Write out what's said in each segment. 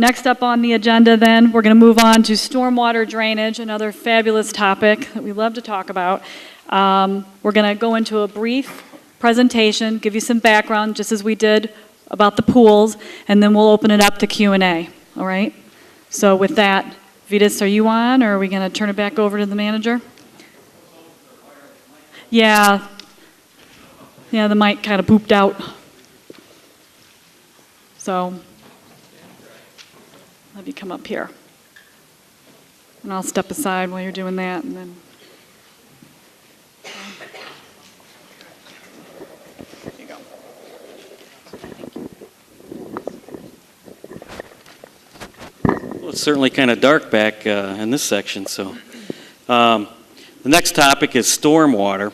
Next up on the agenda then, we're going to move on to stormwater drainage, another fabulous topic that we love to talk about. We're going to go into a brief presentation, give you some background, just as we did about the pools, and then we'll open it up to Q&A, all right? So with that, Vitas, are you on, or are we going to turn it back over to the manager? Yeah, the mic kind of pooped out. So, have you come up here. And I'll step aside while you're doing that, and then... There you go. Well, it's certainly kind of dark back in this section, so... the next topic is stormwater.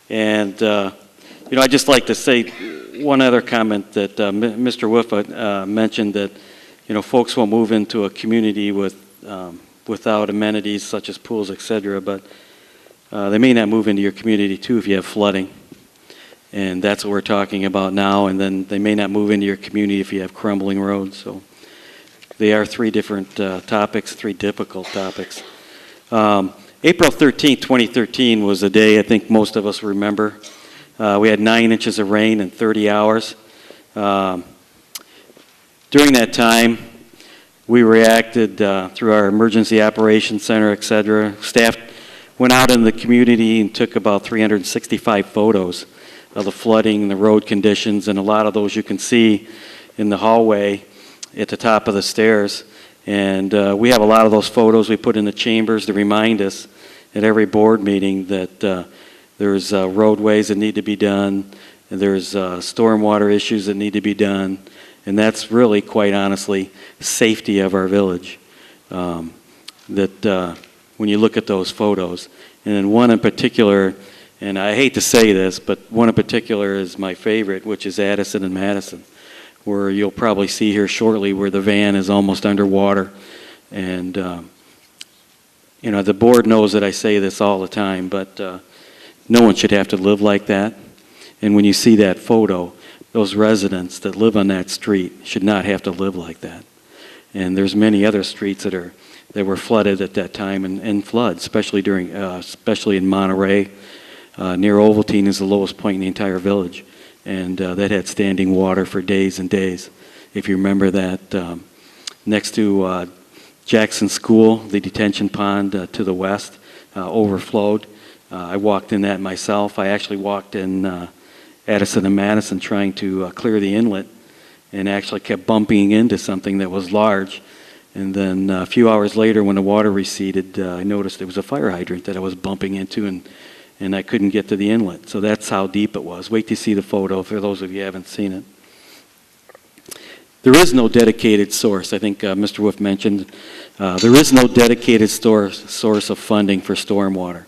And, I'd just like to say one other comment that Mr. Wiffa mentioned that, folks will move into a community without amenities such as pools, etc., but they may not move into your community, too, if you have flooding. And that's what we're talking about now. And then they may not move into your community if you have crumbling roads. So they are three different topics, three difficult topics. April 13th, 2013 was a day I think most of us remember. We had 9 inches of rain in 30 hours. During that time, we reacted through our emergency operations center, etc. Staff went out in the community and took about 365 photos of the flooding and the road conditions, and a lot of those you can see in the hallway at the top of the stairs. And we have a lot of those photos we put in the chambers to remind us at every board meeting that there's roadways that need to be done, and there's stormwater issues that need to be done, and that's really, quite honestly, safety of our village. That when you look at those photos, and then one in particular, and I hate to say this, but one in particular is my favorite, which is Addison and Madison, where you'll probably see here shortly where the van is almost underwater. And, the board knows that I say this all the time, but no one should have to live like that. And when you see that photo, those residents that live on that street should not have to live like that. And there's many other streets that were flooded at that time and flood, especially in Monterey. Near Ovaltine is the lowest point in the entire village. And that had standing water for days and days. If you remember that, next to Jackson School, the detention pond to the west overflowed. I walked in that myself. I actually walked in Addison and Madison trying to clear the inlet, and actually kept bumping into something that was large. And then a few hours later, when the water receded, I noticed it was a fire hydrant that I was bumping into, and I couldn't get to the inlet. So that's how deep it was. Wait to see the photo for those of you who haven't seen it. There is no dedicated source. I think Mr. Wolf mentioned there is no dedicated source of funding for stormwater.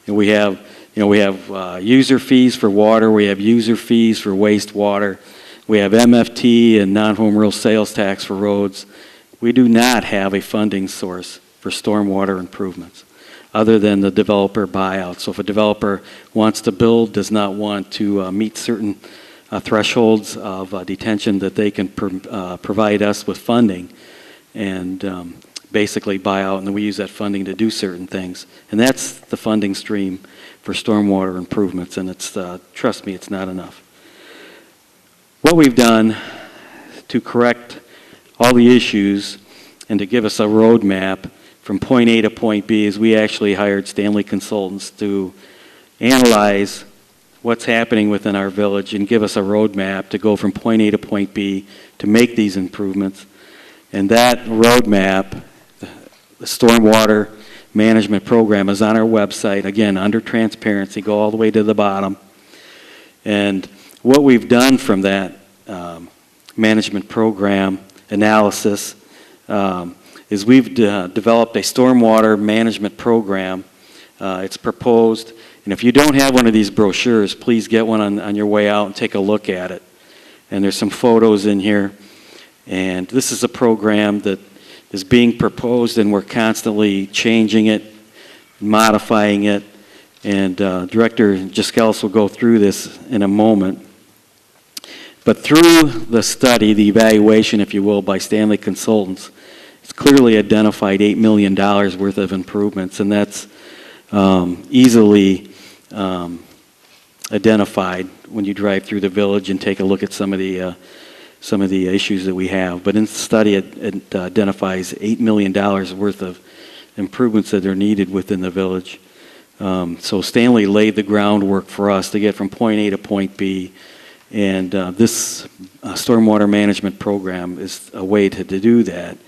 And we have user fees for water. We have user fees for wastewater. We have MFT and non-home rule sales tax for roads. We do not have a funding source for stormwater improvements, other than the developer buyout. So if a developer wants to build, does not want to meet certain thresholds of detention, that they can provide us with funding and basically buy out, and then we use that funding to do certain things. And that's the funding stream for stormwater improvements, and it's trust me, it's not enough. What we've done to correct all the issues and to give us a roadmap from point A to point B is we actually hired Stanley Consultants to analyze what's happening within our village and give us a roadmap to go from point A to point B to make these improvements. And that roadmap, the stormwater management program, is on our website, again, under transparency, go all the way to the bottom. And what we've done from that management program analysis is we've developed a stormwater management program. It's proposed, and if you don't have one of these brochures, please get one on your way out and take a look at it. And there's some photos in here. And this is a program that is being proposed, and we're constantly changing it, modifying it. And Director Jaskelis will go through this in a moment. But through the study, the evaluation, if you will, by Stanley Consultants, it's clearly identified $8 million worth of improvements, and that's easily identified when you drive through the village and take a look at some of the issues that we have. But in the study, it identifies $8 million worth of improvements that are needed within the village. So Stanley laid the groundwork for us to get from point A to point B, and this stormwater management program is a way to do that.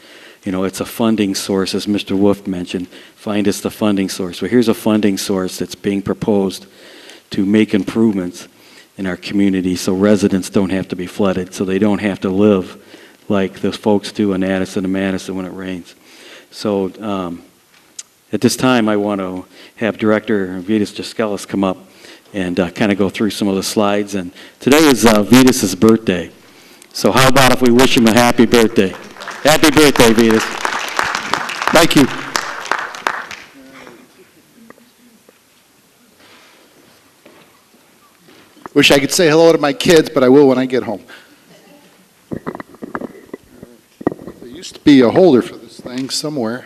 You know, it's a funding source, as Mr. Wolf mentioned. Find us the funding source. Well, here's a funding source that's being proposed to make improvements in our community so residents don't have to be flooded, so they don't have to live like the folks do in Addison and Madison when it rains. So at this time, I want to have Director Vitas Jaskelis come up and kind of go through some of the slides. And today is Vitas' birthday. So how about if we wish him a happy birthday? Happy birthday, Vitas. Thank you. Wish I could say hello to my kids, but I will when I get home. There used to be a holder for this thing somewhere.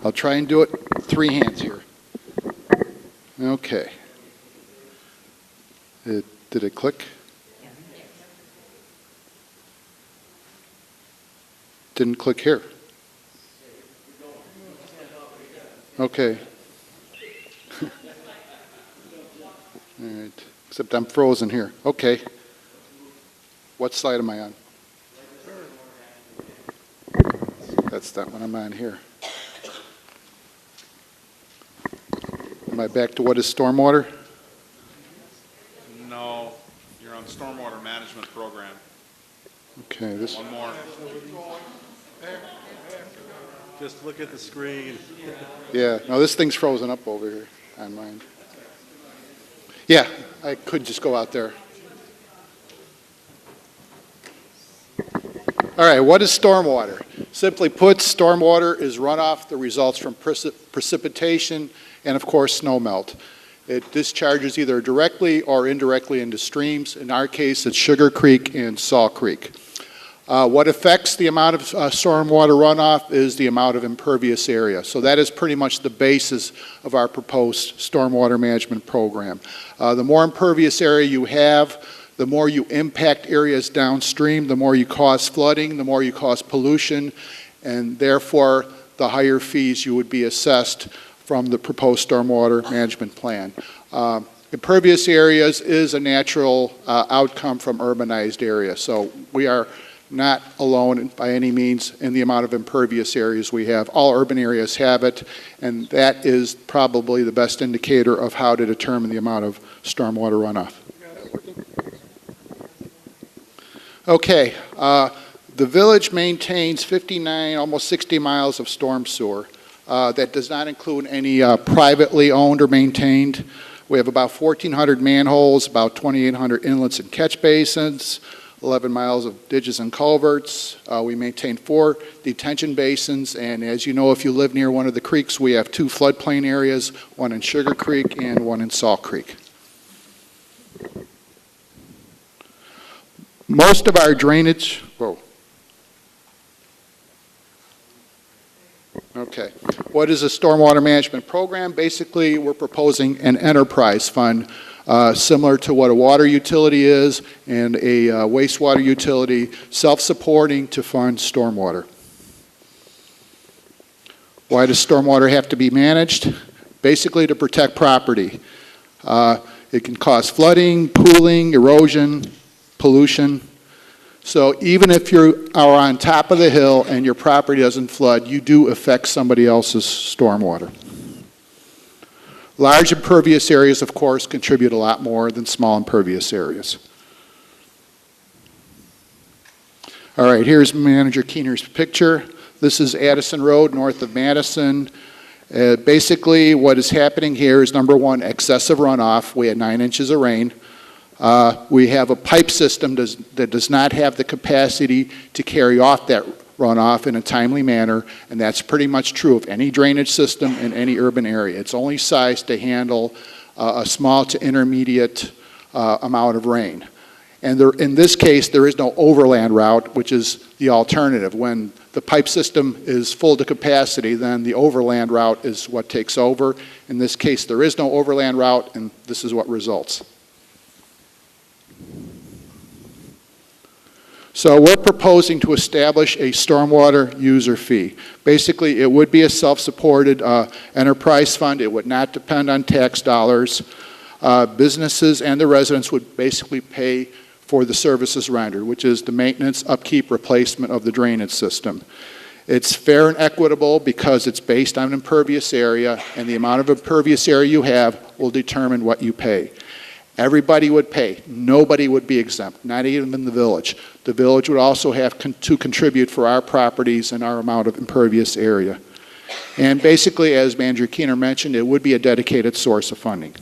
I'll try and do it 3 hands here. Okay. Did it click? Didn't click here. Okay. All right. Except I'm frozen here. Okay. What slide am I on? That's not what I'm on here. Am I back to what is stormwater? No, you're on stormwater management program. Okay, this. One more. Just look at the screen. Yeah, no, this thing's frozen up over here on mine. Yeah, I could just go out there. All right, what is stormwater? Simply put, stormwater is runoff that results from precipitation and, of course, snow melt. It discharges either directly or indirectly into streams. In our case, it's Sugar Creek and Salt Creek. What affects the amount of stormwater runoff is the amount of impervious area. So that is pretty much the basis of our proposed stormwater management program. The more impervious area you have, the more you impact areas downstream, the more you cause flooding, the more you cause pollution, and therefore the higher fees you would be assessed from the proposed stormwater management plan. Impervious areas is a natural outcome from urbanized areas. So we are not alone by any means in the amount of impervious areas we have. All urban areas have it, and that is probably the best indicator of how to determine the amount of stormwater runoff. Okay, the village maintains 59, almost 60 miles of storm sewer. That does not include any privately owned or maintained. We have about 1,400 manholes, about 2,800 inlets and catch basins, 11 miles of ditches and culverts. We maintain 4 detention basins, and as you know, if you live near one of the creeks, we have 2 floodplain areas, one in Sugar Creek and one in Salt Creek. Most of our drainage, Okay. What is a stormwater management program? Basically, we're proposing an enterprise fund similar to what a water utility is and a wastewater utility, self-supporting to fund stormwater. Why does stormwater have to be managed? Basically to protect property. It can cause flooding, pooling, erosion, pollution. So even if you are on top of the hill and your property doesn't flood, you do affect somebody else's stormwater. Large impervious areas, of course, contribute a lot more than small impervious areas. All right, here's Manager Keener's picture. This is Addison Road, north of Madison. Basically, what is happening here is, number one, excessive runoff. We had 9 inches of rain. We have a pipe system that does not have the capacity to carry off that runoff in a timely manner, and that's pretty much true of any drainage system in any urban area. It's only sized to handle a small to intermediate amount of rain. And in this case, there is no overland route, which is the alternative. When the pipe system is full to capacity, then the overland route is what takes over. In this case, there is no overland route, and this is what results. So we're proposing to establish a stormwater user fee. Basically, it would be a self-supported enterprise fund. It would not depend on tax dollars. Businesses and the residents would basically pay for the services rendered, which is the maintenance, upkeep, replacement of the drainage system. It's fair and equitable because it's based on impervious area, and the amount of impervious area you have will determine what you pay. Everybody would pay. Nobody would be exempt, not even in the village. The village would also have to contribute for our properties and our amount of impervious area. And basically, as Manager Keener mentioned, it would be a dedicated source of funding.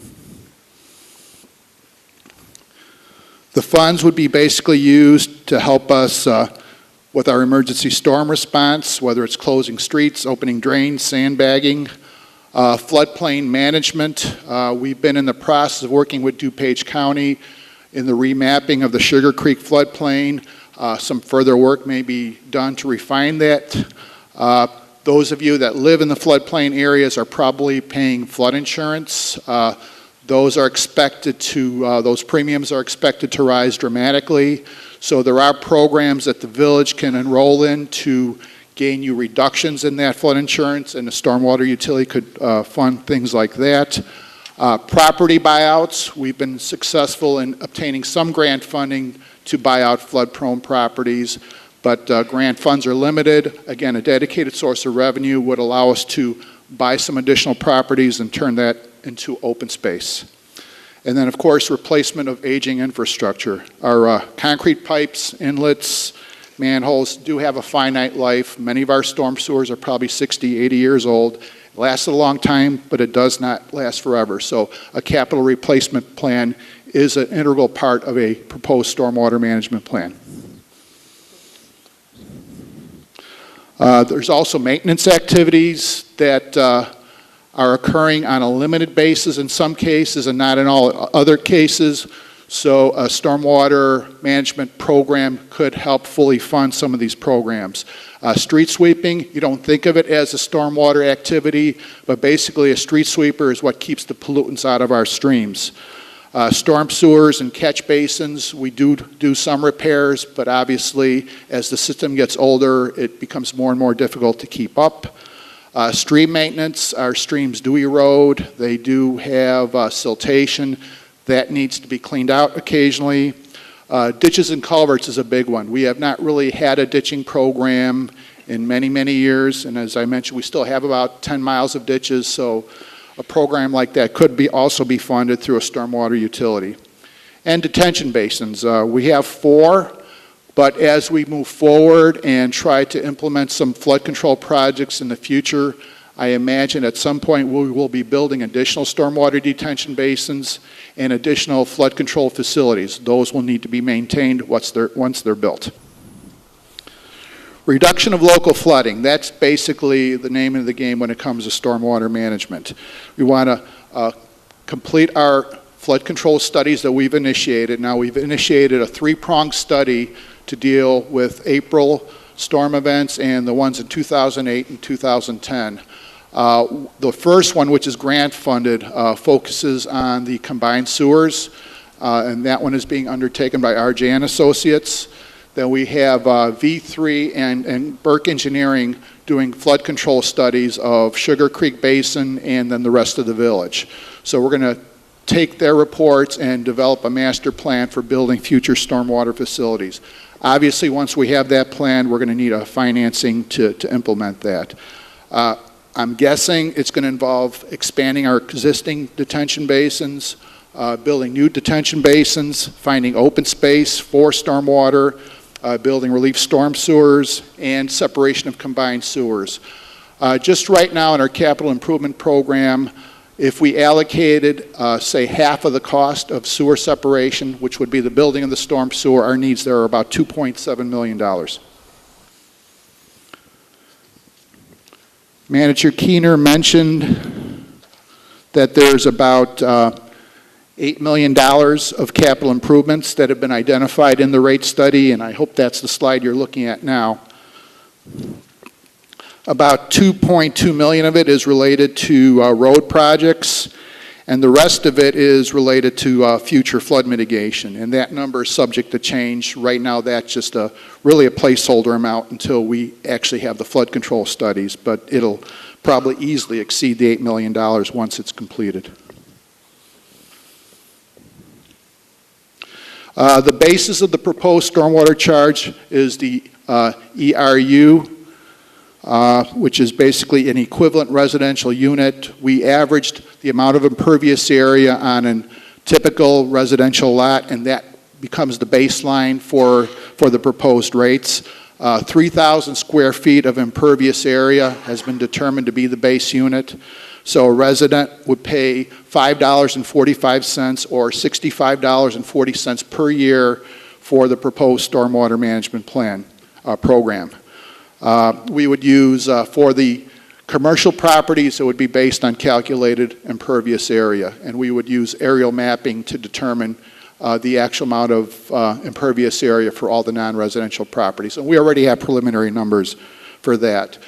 The funds would be basically used to help us with our emergency storm response, whether it's closing streets, opening drains, sandbagging, floodplain management. We've been in the process of working with DuPage County in the remapping of the Sugar Creek floodplain. Some further work may be done to refine that. Those of you that live in the floodplain areas are probably paying flood insurance. Those premiums are expected to rise dramatically. So there are programs that the village can enroll in to gain you reductions in that flood insurance, and the stormwater utility could fund things like that. Property buyouts, we've been successful in obtaining some grant funding to buy out flood-prone properties, but grant funds are limited. Again, a dedicated source of revenue would allow us to buy some additional properties and turn that into open space. And then, of course, replacement of aging infrastructure. Our concrete pipes, inlets, manholes do have a finite life. Many of our storm sewers are probably 60, 80 years old. It lasts a long time, but it does not last forever. So a capital replacement plan is an integral part of a proposed stormwater management plan. There's also maintenance activities that are occurring on a limited basis in some cases and not in all other cases. So a stormwater management program could help fully fund some of these programs. Street sweeping, you don't think of it as a stormwater activity, but basically a street sweeper is what keeps the pollutants out of our streams. Storm sewers and catch basins, we do some repairs, but obviously as the system gets older, it becomes more and more difficult to keep up. Stream maintenance, our streams do erode. They do have siltation. That needs to be cleaned out occasionally. Ditches and culverts is a big one. We have not really had a ditching program in many, many years, and as I mentioned, we still have about 10 miles of ditches, so a program like that could also be funded through a stormwater utility. And detention basins. We have 4. But as we move forward and try to implement some flood control projects in the future, I imagine at some point we will be building additional stormwater detention basins and additional flood control facilities. Those will need to be maintained once they're built. Reduction of local flooding, that's basically the name of the game when it comes to stormwater management. We want to complete our flood control studies that we've initiated. Now we've initiated a 3-pronged study to deal with April storm events and the ones in 2008 and 2010. The first one, which is grant funded, focuses on the combined sewers, and that one is being undertaken by RJ & Associates. Then we have V3 and Burke Engineering doing flood control studies of Sugar Creek Basin and then the rest of the village. So we're going to take their reports and develop a master plan for building future stormwater facilities. Obviously, once we have that plan, we're going to need a financing to implement that. I'm guessing it's going to involve expanding our existing detention basins, building new detention basins, finding open space for stormwater, building relief storm sewers, and separation of combined sewers. Just right now in our capital improvement program, if we allocated, say, half of the cost of sewer separation, which would be the building of the storm sewer, our needs there are about $2.7 million. Manager Keener mentioned that there's about $8 million of capital improvements that have been identified in the rate study, and I hope that's the slide you're looking at now. About $2.2 million of it is related to road projects, and the rest of it is related to future flood mitigation, and that number is subject to change. Right now, that's just really a placeholder amount until we actually have the flood control studies, but it'll probably easily exceed the $8 million once it's completed. The basis of the proposed stormwater charge is the ERU, which is basically an equivalent residential unit. We averaged the amount of impervious area on a typical residential lot, and that becomes the baseline for the proposed rates. 3,000 square feet of impervious area has been determined to be the base unit. So a resident would pay $5.45 or $65.40 per year for the proposed stormwater management plan program. We would use, for the commercial properties, it would be based on calculated impervious area, and we would use aerial mapping to determine the actual amount of impervious area for all the non-residential properties. And we already have preliminary numbers for that.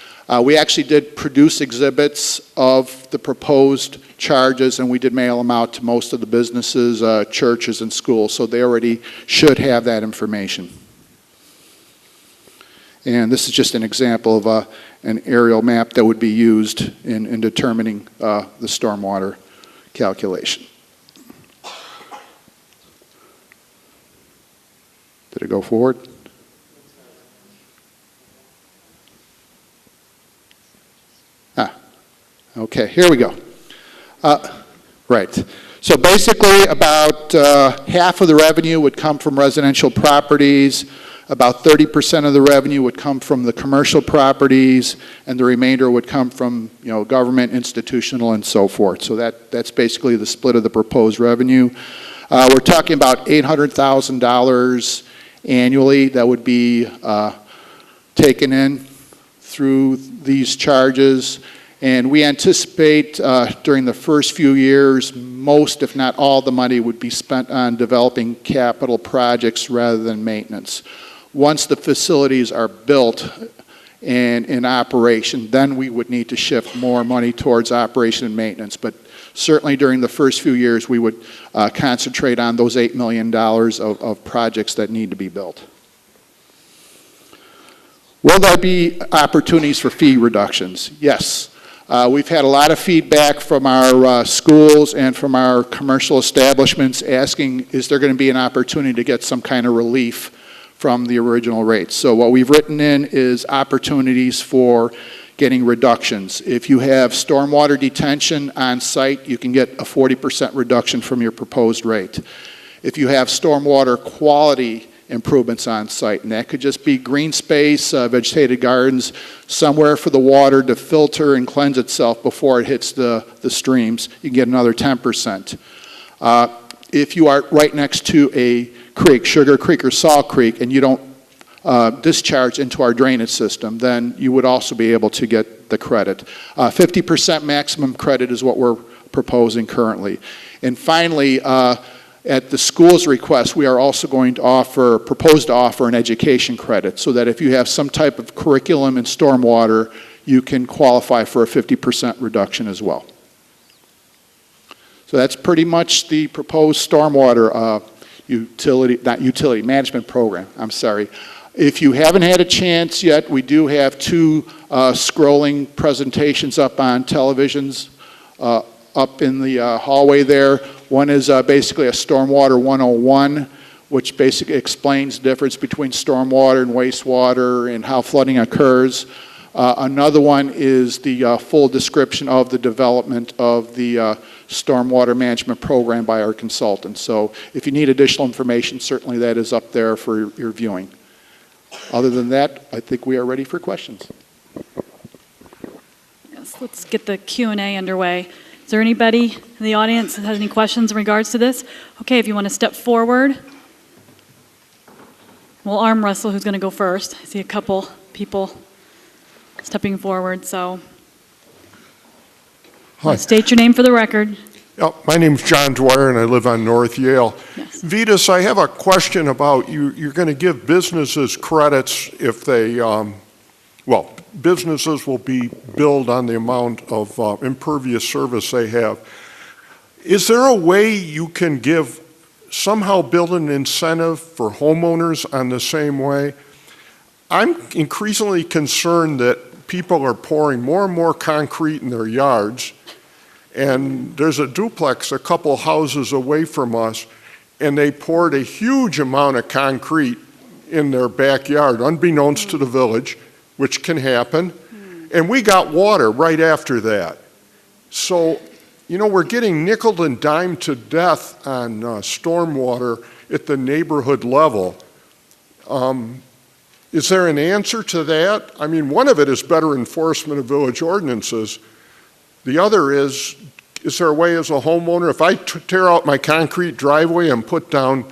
We actually did produce exhibits of the proposed charges, and we did mail them out to most of the businesses, churches, and schools, so they already should have that information. And this is just an example of an aerial map that would be used in determining the stormwater calculation. Did it go forward? Okay, here we go. Right. So basically about half of the revenue would come from residential properties, about 30% of the revenue would come from the commercial properties, and the remainder would come from, government, institutional, and so forth. So that's basically the split of the proposed revenue. We're talking about $800,000 annually that would be taken in through these charges. And we anticipate during the first few years, most, if not all, the money would be spent on developing capital projects rather than maintenance. Once the facilities are built and in operation, then we would need to shift more money towards operation and maintenance. But certainly during the first few years, we would concentrate on those $8 million of projects that need to be built. Will there be opportunities for fee reductions? Yes. We've had a lot of feedback from our schools and from our commercial establishments asking, is there going to be an opportunity to get some kind of relief from the original rates? So what we've written in is opportunities for getting reductions. If you have stormwater detention on site, you can get a 40% reduction from your proposed rate. If you have stormwater quality improvements on site, and that could just be green space, vegetated gardens, somewhere for the water to filter and cleanse itself before it hits the streams, you can get another 10%. If you are right next to a creek, Sugar Creek or Salt Creek, and you don't discharge into our drainage system, then you would also be able to get the credit. 50% maximum credit is what we're proposing currently. And finally, at the school's request, we are also going to propose to offer an education credit so that if you have some type of curriculum in stormwater, you can qualify for a 50% reduction as well. So that's pretty much the proposed stormwater utility management program. I'm sorry. If you haven't had a chance yet, we do have two scrolling presentations up on televisions up in the hallway there. One is basically a Stormwater 101, which basically explains the difference between stormwater and wastewater and how flooding occurs. Another one is the full description of the development of the stormwater management program by our consultants. So if you need additional information, certainly that is up there for your viewing. Other than that, I think we are ready for questions. Yes, let's get the Q&A underway. Is there anybody in the audience that has any questions in regards to this? Okay, if you want to step forward. We'll arm wrestle who's going to go first. I see a couple people stepping forward, so Hi. state your name for the record. My name's John Dwyer, and I live on North Yale. Yes. Vitas, I have a question about you're going to give businesses credits if they, businesses will be billed on the amount of impervious surface they have. Is there a way you can somehow build an incentive for homeowners on the same way? I'm increasingly concerned that people are pouring more and more concrete in their yards, and there's a duplex a couple houses away from us, and they poured a huge amount of concrete in their backyard, unbeknownst to the village, which can happen, and we got water right after that. So, we're getting nickeled and dimed to death on stormwater at the neighborhood level. Is there an answer to that? I mean, one of it is better enforcement of village ordinances. The other is there a way as a homeowner, if I tear out my concrete driveway and put down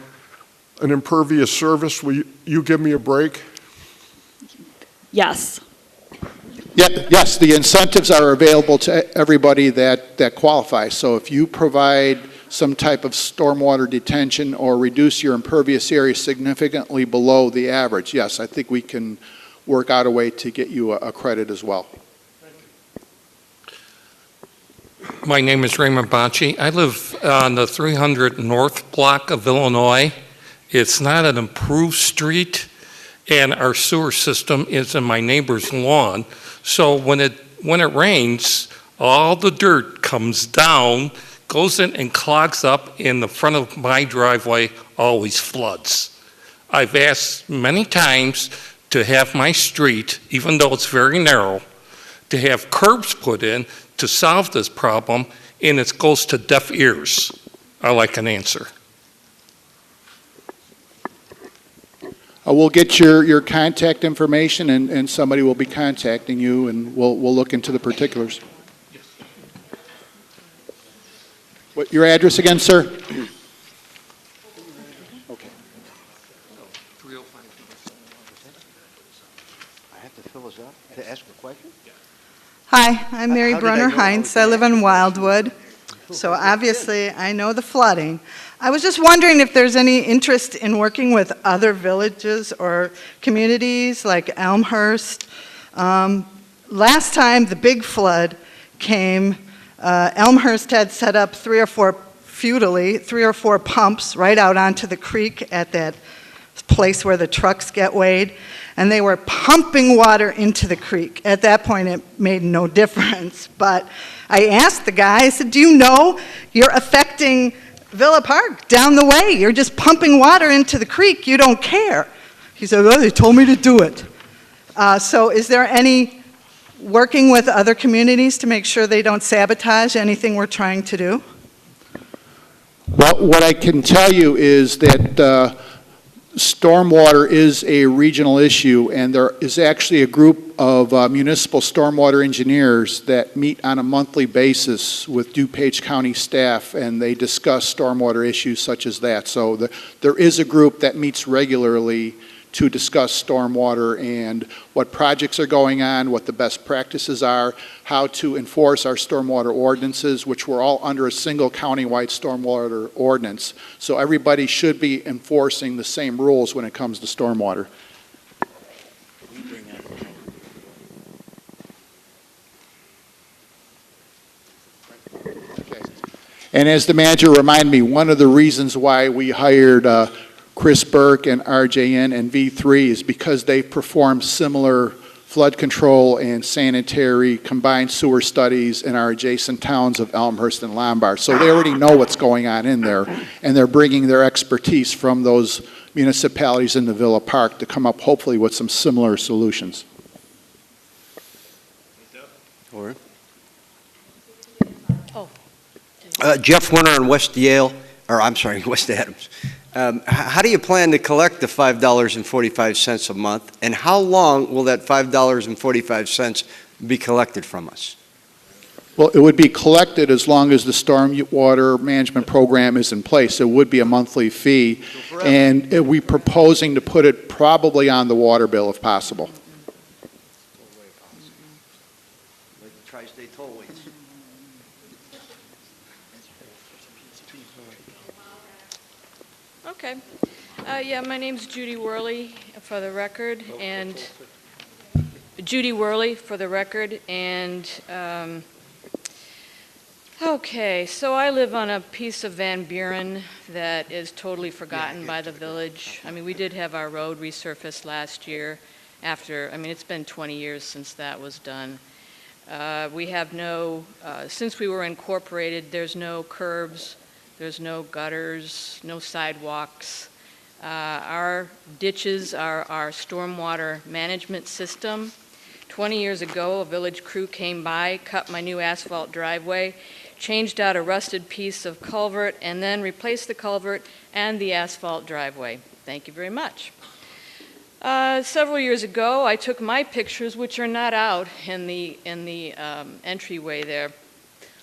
an impervious surface, will you give me a break? Yes. Yes, the incentives are available to everybody that qualifies. So if you provide some type of stormwater detention or reduce your impervious area significantly below the average, yes, I think we can work out a way to get you a credit as well. My name is Raymond Bocci. I live on the 300 North block of Illinois. It's not an improved street, and our sewer system is in my neighbor's lawn. So when it rains, all the dirt comes down, goes in and clogs up, in the front of my driveway always floods. I've asked many times to have my street, even though it's very narrow, to have curbs put in to solve this problem, and it goes to deaf ears. I like an answer. We'll get your contact information, and somebody will be contacting you, and we'll look into the particulars. What your address again, sir? Okay. I have to fill this up to ask a question? Hi, I'm Mary How did I Brunner know Heinz. I I was live in Wildwood, so obviously I know the flooding. I was just wondering if there's any interest in working with other villages or communities like Elmhurst. Last time the big flood came, Elmhurst had set up three or four pumps right out onto the creek at that place where the trucks get weighed, and they were pumping water into the creek. At that point, it made no difference, but I asked the guy, I said, do you know you're affecting Villa Park down the way? You're just pumping water into the creek. You don't care. He said, well, they told me to do it. So is there any working with other communities to make sure they don't sabotage anything we're trying to do? Well, what I can tell you is that stormwater is a regional issue, and there is actually a group of municipal stormwater engineers that meet on a monthly basis with DuPage County staff, and they discuss stormwater issues such as that. So there is a group that meets regularly to discuss stormwater and what projects are going on, what the best practices are, how to enforce our stormwater ordinances, which were all under a single countywide stormwater ordinance. So everybody should be enforcing the same rules when it comes to stormwater. Okay. And as the manager reminded me, one of the reasons why we hired Chris Burke and RJN and V3 is because they perform similar flood control and sanitary combined sewer studies in our adjacent towns of Elmhurst and Lombard. So they already know what's going on in there, and they're bringing their expertise from those municipalities in the Villa Park to come up hopefully with some similar solutions. Or? Jeff Winter in West Yale, or I'm sorry, West Adams. How do you plan to collect the $5.45 a month, and how long will that $5.45 be collected from us? Well, it would be collected as long as the stormwater management program is in place. It would be a monthly fee, and we're proposing to put it probably on the water bill if possible. Like the tri-state tollways. Okay. Yeah, my name's Judy Worley, for the record, and Judy Worley, for the record, and okay, so I live on a piece of Van Buren that is totally forgotten by the village. I mean, we did have our road resurfaced last year after, I mean, it's been 20 years since that was done. We have no, since we were incorporated, there's no curbs, there's no gutters, no sidewalks. Our ditches are our stormwater management system. 20 years ago, a village crew came by, cut my new asphalt driveway, changed out a rusted piece of culvert, and then replaced the culvert and the asphalt driveway. Thank you very much. Several years ago, I took my pictures, which are not out in the entryway there,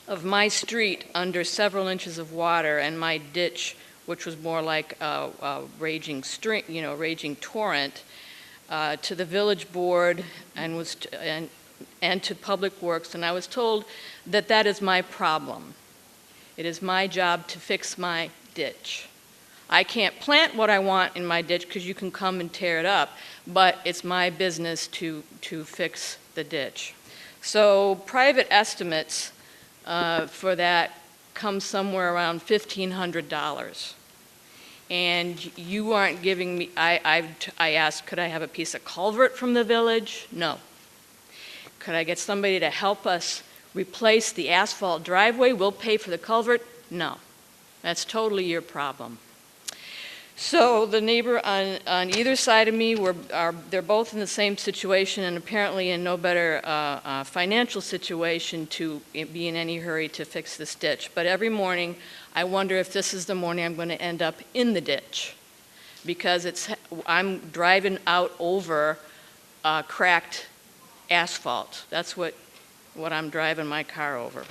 of my street under several inches of water and my ditch, which was more like a raging stream, raging torrent, to the village board and to Public Works, and I was told that that is my problem. It is my job to fix my ditch. I can't plant what I want in my ditch because you can come and tear it up, but it's my business to fix the ditch. So private estimates for that come somewhere around $1,500. And you aren't giving me, I asked, could I have a piece of culvert from the village? No. Could I get somebody to help us replace the asphalt driveway? We'll pay for the culvert? No. That's totally your problem. So the neighbor on either side of me, they're both in the same situation and apparently in no better financial situation to be in any hurry to fix this ditch. But every morning, I wonder if this is the morning I'm going to end up in the ditch because I'm driving out over cracked asphalt. That's what I'm driving my car over.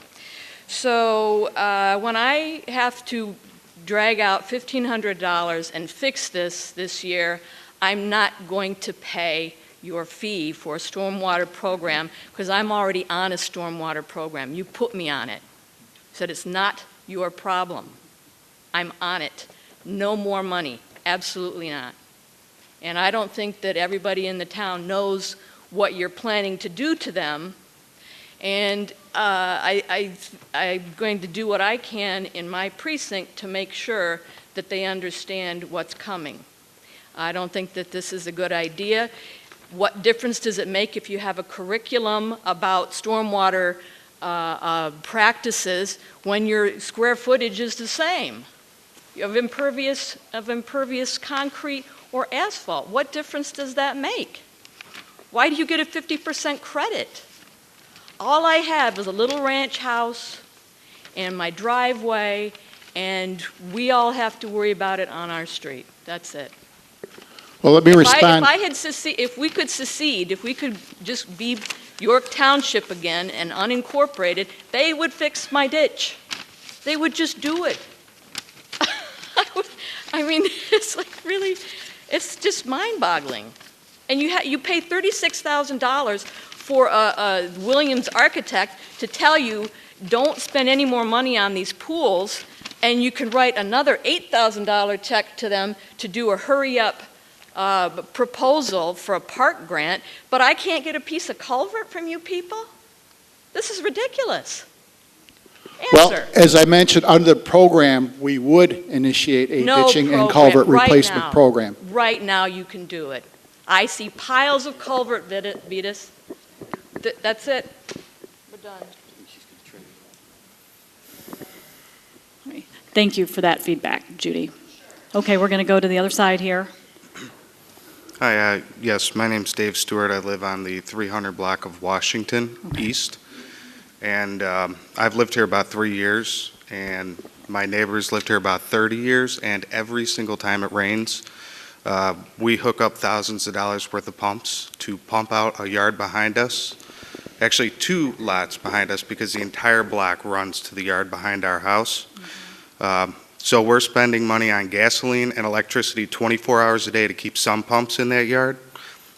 So when I have to drag out $1,500 and fix this year, I'm not going to pay your fee for a stormwater program because I'm already on a stormwater program. You put me on it. Said it's not your problem. I'm on it. No more money. Absolutely not. And I don't think that everybody in the town knows what you're planning to do to them. And I'm going to do what I can in my precinct to make sure that they understand what's coming. I don't think that this is a good idea. What difference does it make if you have a curriculum about stormwater practices when your square footage is the same of impervious concrete or asphalt? What difference does that make? Why do you get a 50% credit? All I have is a little ranch house and my driveway, and we all have to worry about it on our street. That's it. Well, let me respond. If we could secede, if we could just be York Township again and unincorporated, they would fix my ditch. They would just do it. I mean, it's like really, it's just mind-boggling. And you pay $36,000 for a Williams architect to tell you, don't spend any more money on these pools, and you can write another $8,000 check to them to do a hurry-up proposal for a park grant, but I can't get a piece of culvert from you people? This is ridiculous. Well, Answer. as I mentioned, under the program, we would initiate a No ditching and program. culvert Right replacement now. program. Right now you can do it. I see piles of culvert, Vitas. That's it. We're done. Thank you for that feedback, Judy. Okay, we're going to go to the other side here. Hi, yes, my name's Dave Stewart. I live on the 300 block of Washington East. And I've lived here about 3 years, and my neighbors lived here about 30 years, and every single time it rains, we hook up thousands of dollars worth of pumps to pump out a yard behind us. Actually, 2 lots behind us because the entire block runs to the yard behind our house. So we're spending money on gasoline and electricity 24 hours a day to keep some pumps in that yard.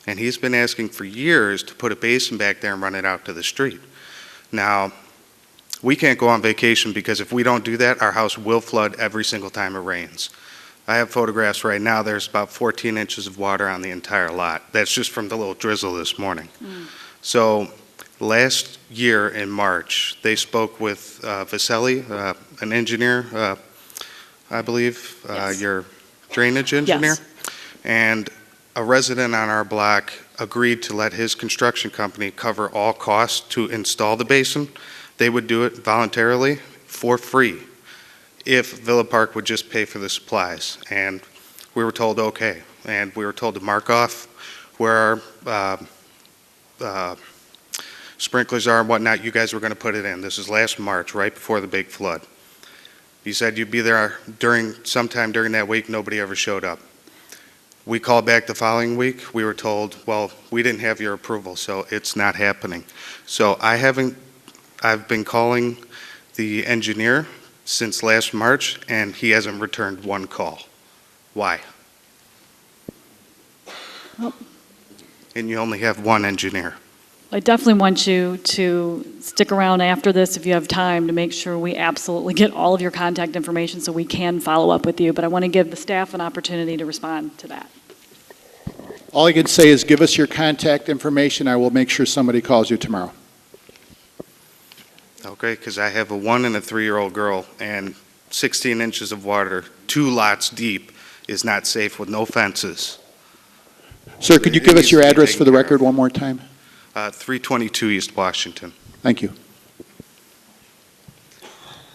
And he's been asking for years to put a basin back there and run it out to the street. Now, we can't go on vacation because if we don't do that, our house will flood every single time it rains. I have photographs right now. There's about 14 inches of water on the entire lot. That's just from the little drizzle this morning. So last year in March, they spoke with Vaselli, an engineer, I believe, Yes. your drainage engineer. Yes. And a resident on our block agreed to let his construction company cover all costs to install the basin. They would do it voluntarily for free if Villa Park would just pay for the supplies. And we were told, okay. And we were told to mark off where our sprinklers are and whatnot. You guys were going to put it in. This is last March, right before the big flood. You said you'd be there sometime during that week. Nobody ever showed up. We called back the following week. We were told, well, we didn't have your approval, so it's not happening. So I've been calling the engineer since last March, and he hasn't returned one call. Why? Well, And you only have one engineer. I definitely want you to stick around after this if you have time to make sure we absolutely get all of your contact information so we can follow up with you. But I want to give the staff an opportunity to respond to that. All I can say is give us your contact information. I will make sure somebody calls you tomorrow. Okay, because I have a 1 and a 3-year-old girl, and 16 inches of water, 2 lots deep, is not safe with no fences. Sir, could you It give us needs your to be address taken for the care of. record one more time? 322 East Washington. Thank you.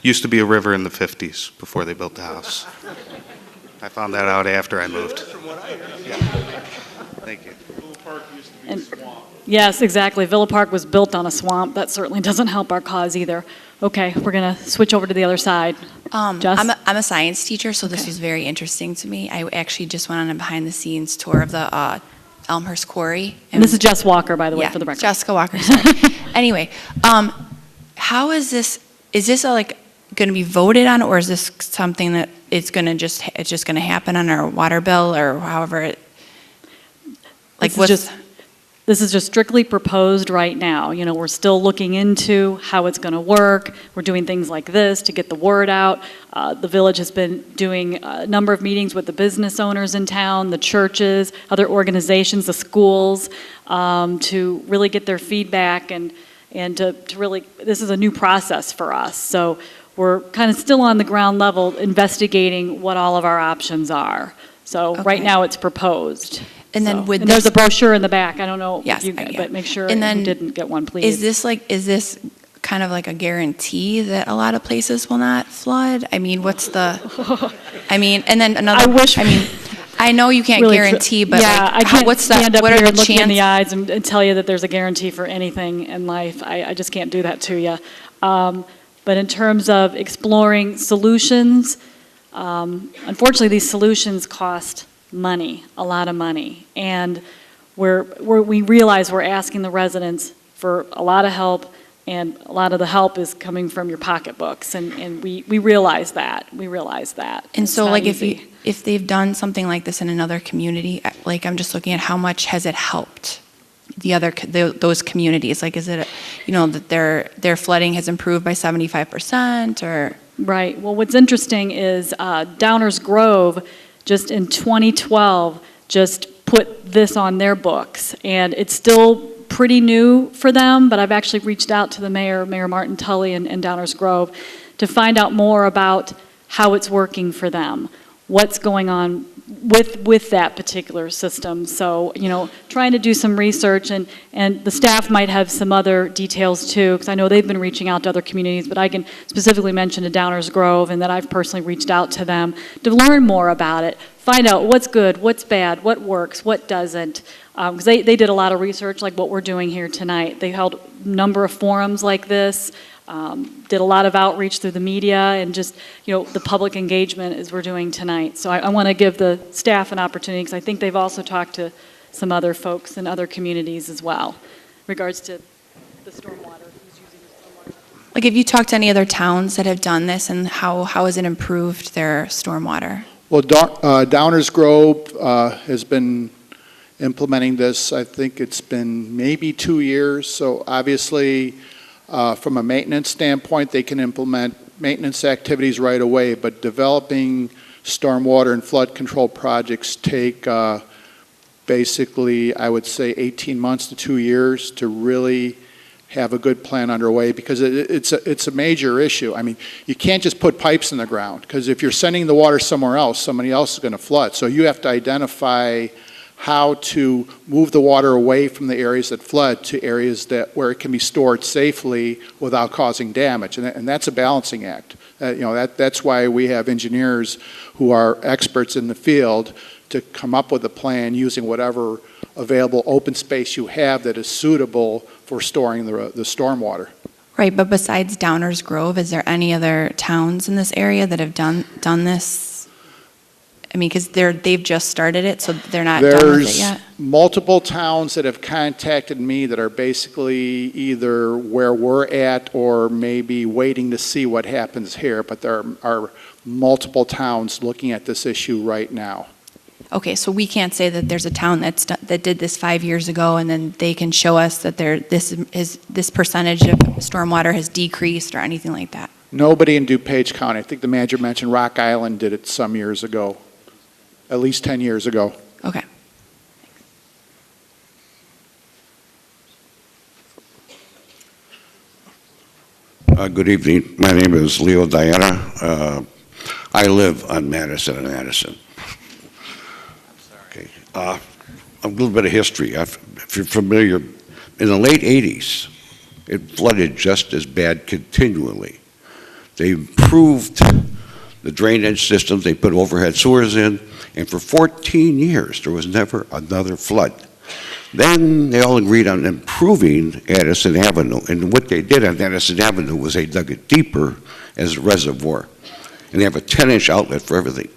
Used to be a river in the 50s before they built the house. I found that out after I moved. Yeah. Thank you. And yes, exactly. Villa Park was built on a swamp. That certainly doesn't help our cause either. Okay, we're going to switch over to the other side. Jess? I'm a science teacher, so this was very interesting to me. I actually just went on a behind-the-scenes tour of the Elmhurst Quarry. And this is Jess Walker, by the way, Yeah, for the record. Jessica Walker, sorry. Anyway, how is this like going to be voted on, or is this something that it's just going to happen on our water bill, or however it, like This is just strictly proposed right now. You know, we're still looking into how it's going to work. We're doing things like this to get the word out. The village has been doing a number of meetings with the business owners in town, the churches, other organizations, the schools, to really get their feedback and to really, this is a new process for us. So we're kind of still on the ground level investigating what all of our options are. So right now it's proposed. And then and there's a brochure in the back. I don't know if you, yeah. but make sure And then you didn't get one, please. Is this kind of like a guarantee that a lot of places will not flood? I mean, and then another. I know you can't Really guarantee, but yeah, like, I can't what's the, stand up what here are the and look you in the chances? eyes and tell you that there's a guarantee for anything in life. I just can't do that to you. But in terms of exploring solutions, unfortunately, these solutions cost money, a lot of money, and we realize we're asking the residents for a lot of help, and a lot of the help is coming from your pocketbooks, and we realize that. And It's so, not like, easy. if they've done something like this in another community, like I'm just looking at how much has it helped those communities? Like, is it, that their flooding has improved by 75%, or? Right. Well, what's interesting is Downers Grove just in 2012 just put this on their books, and it's still pretty new for them, but I've actually reached out to the mayor, Mayor Martin Tully in Downers Grove, to find out more about how it's working for them, what's going on with that particular system. So, trying to do some research, and the staff might have some other details too, because I know they've been reaching out to other communities, but I can specifically mention to Downers Grove and that I've personally reached out to them to learn more about it, find out what's good, what's bad, what works, what doesn't, because they did a lot of research like what we're doing here tonight. They held a number of forums like this, did a lot of outreach through the media, and just, the public engagement as we're doing tonight. So I want to give the staff an opportunity, because I think they've also talked to some other folks in other communities as well, in regards to the stormwater, who's using the stormwater. Like, have you talked to any other towns that have done this, and how has it improved their stormwater? Well, Downers Grove has been implementing this. I think it's been maybe 2 years. So obviously, from a maintenance standpoint, they can implement maintenance activities right away, but developing stormwater and flood control projects take basically, I would say, 18 months to 2 years to really have a good plan underway, because it's a major issue. I mean, you can't just put pipes in the ground, because if you're sending the water somewhere else, somebody else is going to flood. So you have to identify how to move the water away from the areas that flood to areas where it can be stored safely without causing damage, and that's a balancing act. That's why we have engineers who are experts in the field to come up with a plan using whatever available open space you have that is suitable for storing the stormwater. Right, but besides Downers Grove, is there any other towns in this area that have done this? I mean, because they've just started it, so they're not done with it yet? There's multiple towns that have contacted me that are basically either where we're at or maybe waiting to see what happens here, but there are multiple towns looking at this issue right now. Okay, so we can't say that there's a town that did this 5 years ago, and then they can show us that this percentage of stormwater has decreased or anything like that? Nobody in DuPage County. I think the manager mentioned Rock Island did it some years ago, at least 10 years ago. Okay. Good evening. My name is Leo Diana. I live on Madison and Addison. Okay. A little bit of history. If you're familiar, in the late 80s, it flooded just as bad continually. They improved the drainage systems. They put overhead sewers in, and for 14 years, there was never another flood. Then they all agreed on improving Addison Avenue, and what they did on Addison Avenue was they dug it deeper as a reservoir, and they have a 10-inch outlet for everything.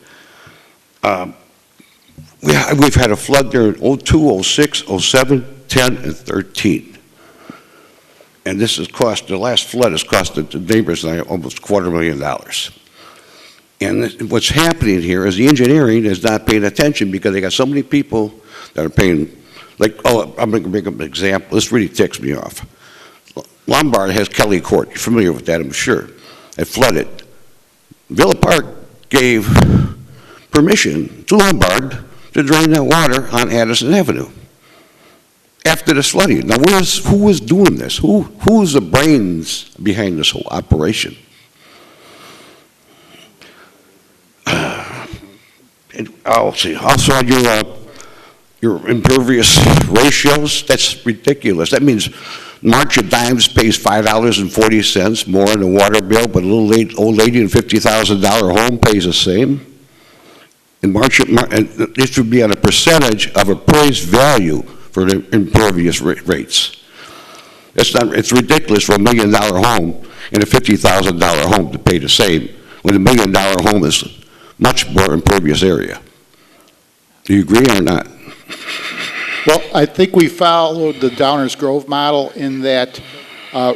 We've had a flood there in 02, 06, 07, 10, and 13. And this has cost, the last flood has cost the neighbors and I almost $250,000. And what's happening here is the engineering is not paying attention because they got so many people that are paying, I'm going to make up an example. This really ticks me off. Lombard has Kelly Court. You're familiar with that, I'm sure. It flooded. Villa Park gave permission to Lombard to drain that water on Addison Avenue after the flooding. Now, who was doing this? Who's the brains behind this whole operation? And also on your impervious ratios, that's ridiculous. That means Marcia Dimes pays $5.40 more in the water bill, but a little old lady in a $50,000 home pays the same. And this would be on a percentage of appraised value for the impervious rates. It's ridiculous for $1 million home and a $50,000 home to pay the same when a $1 million home is much more impervious area. Do you agree or not? Well, I think we followed the Downers Grove model in that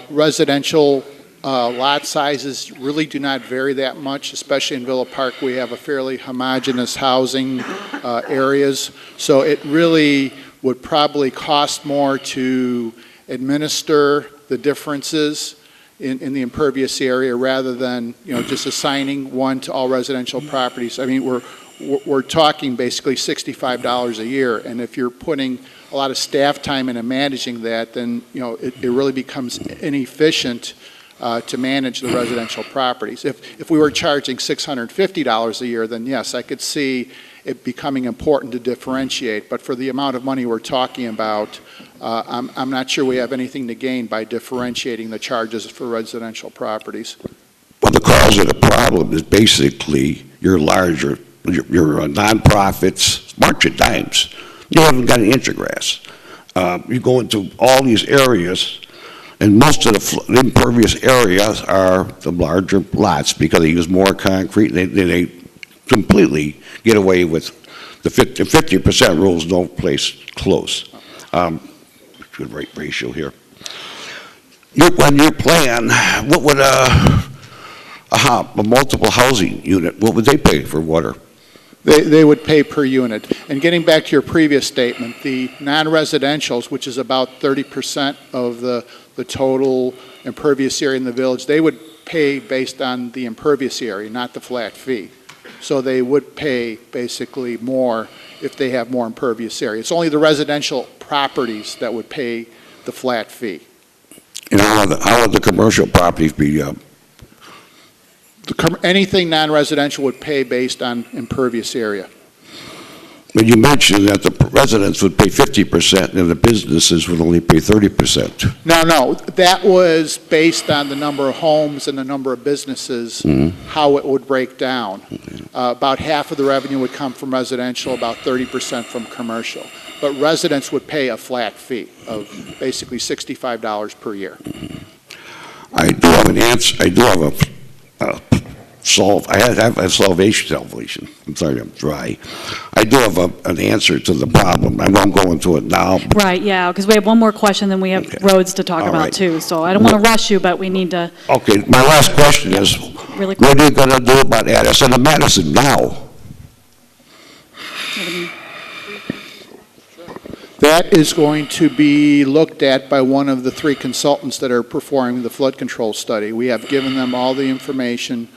residential lot sizes really do not vary that much, especially in Villa Park. We have a fairly homogeneous housing areas, so it really would probably cost more to administer the differences in the impervious area rather than just assigning one to all residential properties. I mean, we're talking basically $65 a year, and if you're putting a lot of staff time into managing that, then it really becomes inefficient to manage the residential properties. If we were charging $650 a year, then yes, I could see it becoming important to differentiate. But for the amount of money we're talking about, I'm not sure we have anything to gain by differentiating the charges for residential properties. Well, the cause of the problem is basically your nonprofits, Marcia Dimes. You haven't got an inch of grass. You go into all these areas, and most of the impervious areas are the larger lots because they use more concrete. They completely get away with the 50% rules, no place close. Good ratio here. On your plan, what would a multiple housing unit, what would they pay for water? They would pay per unit. And getting back to your previous statement, the non-residentials, which is about 30% of the total impervious area in the village, they would pay based on the impervious area, not the flat fee. So they would pay basically more if they have more impervious area. It's only the residential properties that would pay the flat fee. And how would the commercial properties be, Anything non-residential would pay based on impervious area. when you mentioned that the residents would pay 50% and the businesses would only pay 30%? No, that was based on the number of homes and the number of businesses, how it would break down. About half of the revenue would come from residential, about 30% from commercial. But residents would pay a flat fee of basically $65 per year. I do have an answer. I do have I have a salvation. I'm sorry, I'm dry. I do have an answer to the problem. I won't go into it now. Right, yeah, because we have one more question, then we have roads to talk All about right. too. So I don't want to rush you, but we need to, Okay, my last question is, really quick. what are you going to do about Addison and Madison now? That is going to be looked at by one of the 3 consultants that are performing the flood control study. We have given them all the information,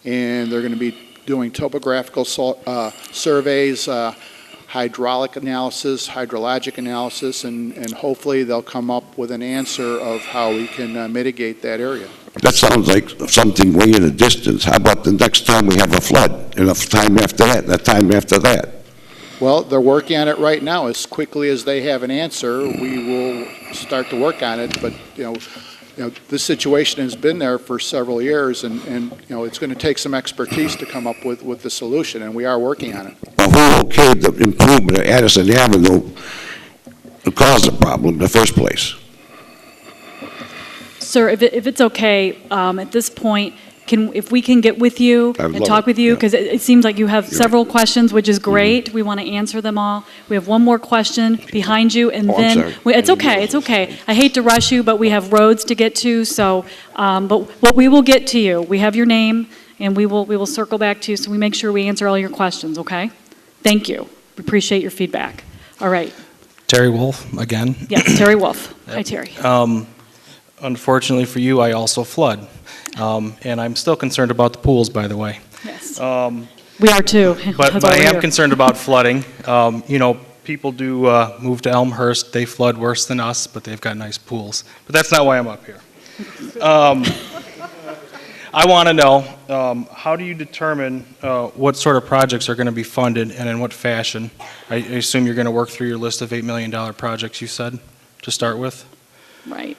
and they're going to be doing topographical surveys, hydraulic analysis, hydrologic analysis, and hopefully they'll come up with an answer of how we can mitigate that area. That sounds like something way in the distance. How about the next time we have a flood, and the time after that, and the time after that? Well, they're working on it right now. As quickly as they have an answer, we will start to work on it. But, this situation has been there for several years, and it's going to take some expertise to come up with the solution, and we are working on it. Well, who okayed the improvement of Addison Avenue to cause the problem in the first place? Sir, if it's okay, at this point, if we can get with you I would and love talk it, with you, yeah. because it seems like you have Yeah. several questions, which is great. We want to answer them all. We have one more question behind you, and Oh, I'm then, sorry. it's okay, it's okay. I hate to rush you, but we have roads to get to, so, but we will get to you. We have your name, and we will circle back to you, so we make sure we answer all your questions, okay? Thank you. We appreciate your feedback. All right. Terry Wolf, again. Yes, Terry Wolf. Hi, Yep. Terry. Unfortunately for you, I also flood. And I'm still concerned about the pools, by the way. Yes. We are too. But That's I why we're am here. concerned about flooding. People do move to Elmhurst. They flood worse than us, but they've got nice pools. But that's not why I'm up here. I want to know, how do you determine what sort of projects are going to be funded and in what fashion? I assume you're going to work through your list of $8 million projects you said to start with? Right.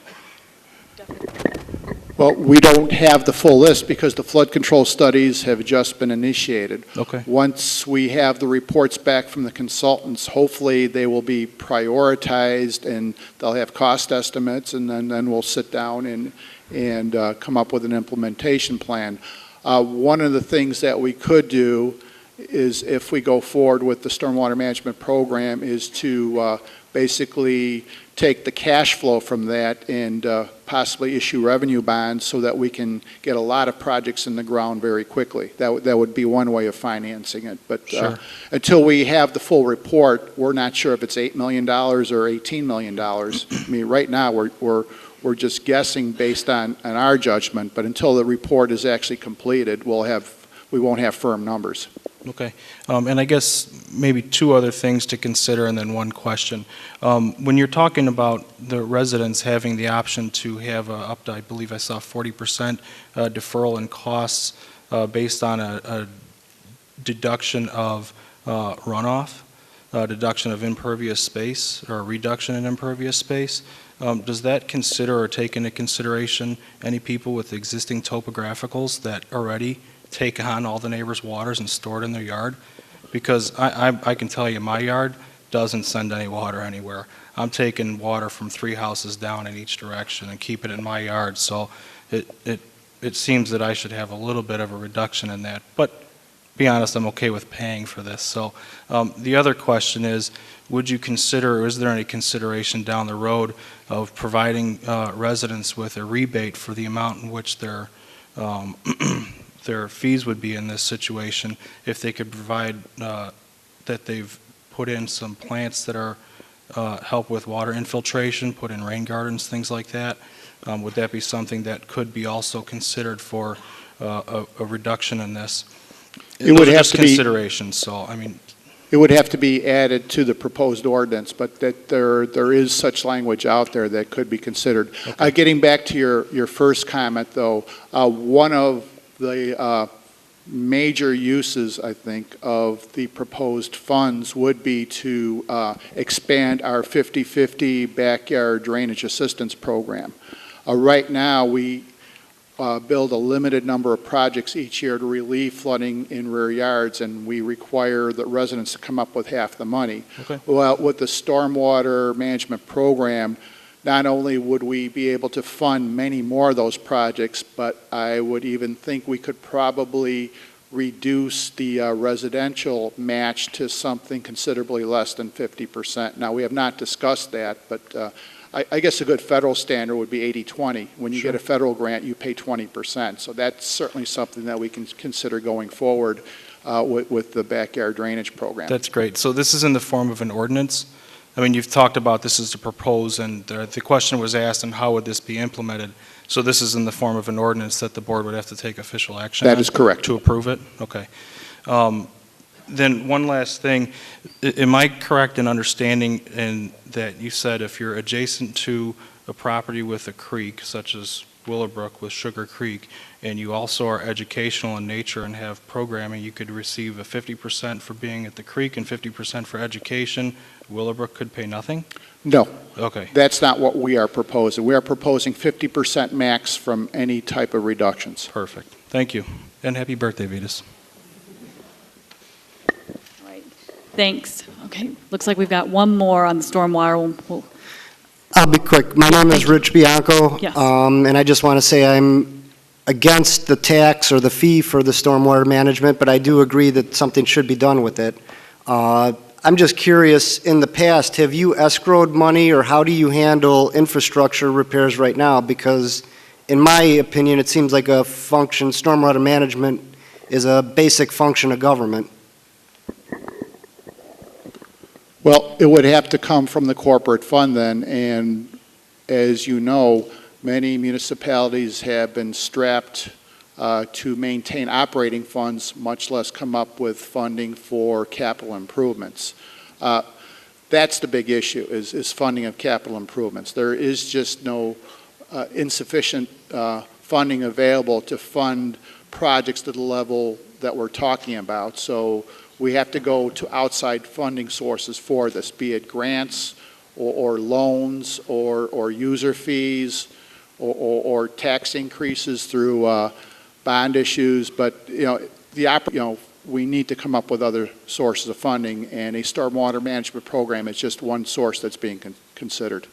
Well, we don't have the full list because the flood control studies have just been initiated. Okay. Once we have the reports back from the consultants, hopefully they will be prioritized and they'll have cost estimates, and then we'll sit down and come up with an implementation plan. One of the things that we could do is, if we go forward with the stormwater management program, is to basically take the cash flow from that and possibly issue revenue bonds so that we can get a lot of projects in the ground very quickly. That would be one way of financing it. But Sure. Until we have the full report, we're not sure if it's $8 million or $18 million. I mean, right now, we're just guessing based on our judgment, but until the report is actually completed, we won't have firm numbers. Okay. And I guess maybe 2 other things to consider and then one question. When you're talking about the residents having the option to have up to, I believe I saw 40% deferral in costs based on a deduction of runoff, deduction of impervious space, or a reduction in impervious space, does that consider or take into consideration any people with existing topographicals that already take on all the neighbors' waters and store it in their yard? Because I can tell you, my yard doesn't send any water anywhere. I'm taking water from 3 houses down in each direction and keep it in my yard. So it seems that I should have a little bit of a reduction in that. But be honest, I'm okay with paying for this. So the other question is, would you consider, or is there any consideration down the road of providing residents with a rebate for the amount in which their fees would be in this situation, if they could provide that they've put in some plants that are help with water infiltration, put in rain gardens, things like that? Would that be something that could be also considered for a reduction in this? It would Those are have just to be- considerations, so, I mean, It would have to be added to the proposed ordinance, but that there is such language out there that could be considered. Getting back to your first comment, though, one of the major uses, I think, of the proposed funds would be to expand our 50/50 backyard drainage assistance program. Right now, we build a limited number of projects each year to relieve flooding in rear yards, and we require the residents to come up with half the money. Okay. Well, with the stormwater management program, not only would we be able to fund many more of those projects, but I would even think we could probably reduce the residential match to something considerably less than 50%. Now, we have not discussed that, but I guess a good federal standard would be 80-20. When you get a federal grant, you pay 20%. So that's certainly something that we can consider going forward with the backyard drainage program. that's great. So this is in the form of an ordinance? I mean, you've talked about this is to propose, and the question was asked, and how would this be implemented? So this is in the form of an ordinance that the board would have to take official action on? That is correct. To approve it? Okay. Then one last thing. Am I correct in understanding that you said if you're adjacent to a property with a creek, such as Willowbrook with Sugar Creek, and you also are educational in nature and have programming, you could receive a 50% for being at the creek and 50% for education? Willowbrook could pay nothing? No. Okay. That's not what we are proposing. We are proposing 50% max from any type of reductions. Perfect. Thank you. And happy birthday, Vitas. Thanks. Okay, looks like we've got one more on the stormwater. I'll be quick. My name is Rich Bianco. Yes. And I just want to say I'm against the tax or the fee for the stormwater management, but I do agree that something should be done with it. I'm just curious, in the past, have you escrowed money, or how do you handle infrastructure repairs right now? Because in my opinion, it seems like a function, stormwater management is a basic function of government. Well, it would have to come from the corporate fund then, and as you know, many municipalities have been strapped to maintain operating funds, much less come up with funding for capital improvements. That's the big issue, is funding of capital improvements. There is just no insufficient funding available to fund projects to the level that we're talking about. So we have to go to outside funding sources for this, be it grants or loans or user fees or tax increases through bond issues. But we need to come up with other sources of funding, and a stormwater management program is just one source that's being considered.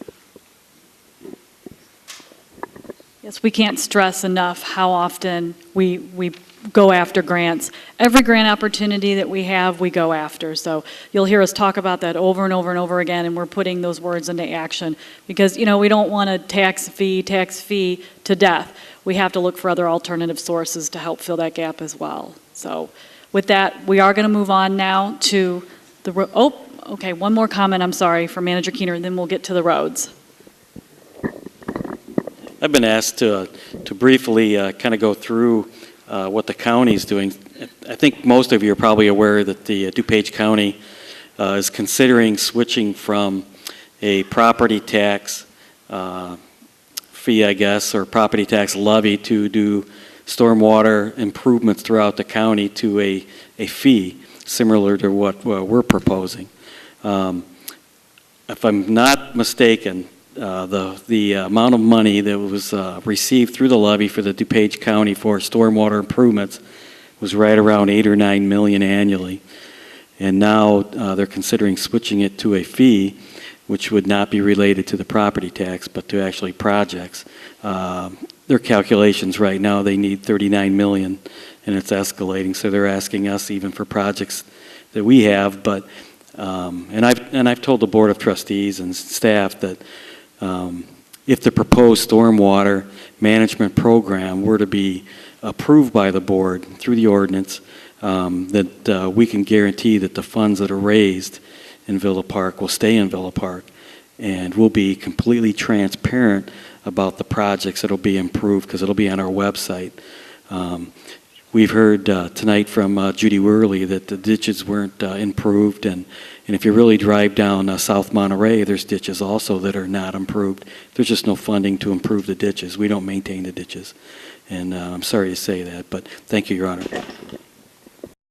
Yes, we can't stress enough how often we go after grants. Every grant opportunity that we have, we go after. So you'll hear us talk about that over and over and over again, and we're putting those words into action because, we don't want to tax fee to death. We have to look for other alternative sources to help fill that gap as well. So with that, we are going to move on now to the okay, one more comment, I'm sorry, from Manager Keener, and then we'll get to the roads. I've been asked to briefly kind of go through what the county's doing. I think most of you are probably aware that the DuPage County is considering switching from a property tax fee, I guess, or property tax levy to do stormwater improvements throughout the county to a fee similar to what we're proposing. If I'm not mistaken, the amount of money that was received through the levy for the DuPage County for stormwater improvements was right around $8 or $9 million annually. And now they're considering switching it to a fee, which would not be related to the property tax, but to actually projects. Their calculations right now, they need $39 million, and it's escalating. So they're asking us even for projects that we have, but and I've told the Board of Trustees and staff that if the proposed stormwater management program were to be approved by the board through the ordinance, that we can guarantee that the funds that are raised in Villa Park will stay in Villa Park, and we'll be completely transparent about the projects that will be improved because it'll be on our website. We've heard tonight from Judy Worley that the ditches weren't improved, and if you really drive down South Monterey, there's ditches also that are not improved. There's just no funding to improve the ditches. We don't maintain the ditches, and I'm sorry to say that, but thank you, Your Honor.